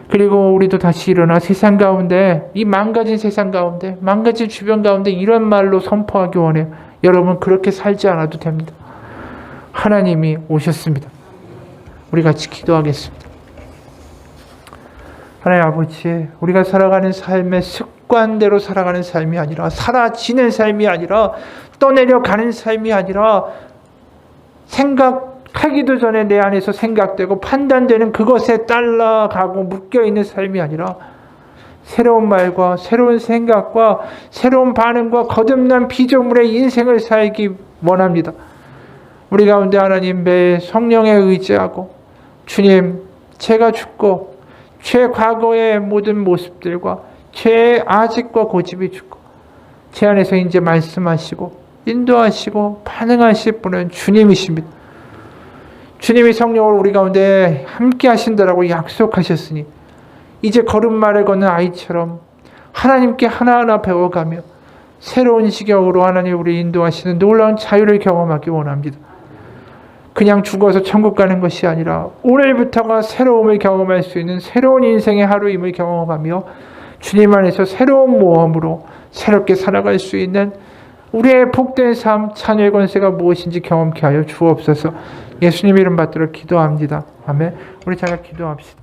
A: 그리고 우리도 다시 일어나 세상 가운데, 이 망가진 세상 가운데, 망가진 주변 가운데 이런 말로 선포하기 원해요. 여러분 그렇게 살지 않아도 됩니다. 하나님이 오셨습니다. 우리 같이 기도하겠습니다. 하나님 아버지, 우리가 살아가는 삶의 습관대로 살아가는 삶이 아니라, 사라지는 삶이 아니라, 떠내려가는 삶이 아니라, 생각하기도 전에 내 안에서 생각되고 판단되는 그것에 따라가고 묶여있는 삶이 아니라 새로운 말과 새로운 생각과 새로운 반응과 거듭난 피조물의 인생을 살기 원합니다. 우리 가운데 하나님 매 성령에 의지하고 주님, 제가 죽고 최과거의 모든 모습들과 제 아직과 고집이 죽고 제 안에서 이제 말씀하시고 인도하시고 반응하실 분은 주님이십니다. 주님이 성령을 우리 가운데 함께 하신다라고 약속하셨으니 이제 걸음마를 걷는 아이처럼 하나님께 하나하나 배워가며 새로운 지경으로 하나님 우리 인도하시는 놀라운 자유를 경험하기 원합니다. 그냥 죽어서 천국 가는 것이 아니라 오늘부터가 새로움을 경험할 수 있는 새로운 인생의 하루임을 경험하며 주님 안에서 새로운 모험으로 새롭게 살아갈 수 있는 우리의 복된 삶, 자녀의 권세가 무엇인지 경험케 하여 주옵소서. 예수님 이름 받들어 기도합니다. 아멘. 우리 잘 기도합시다.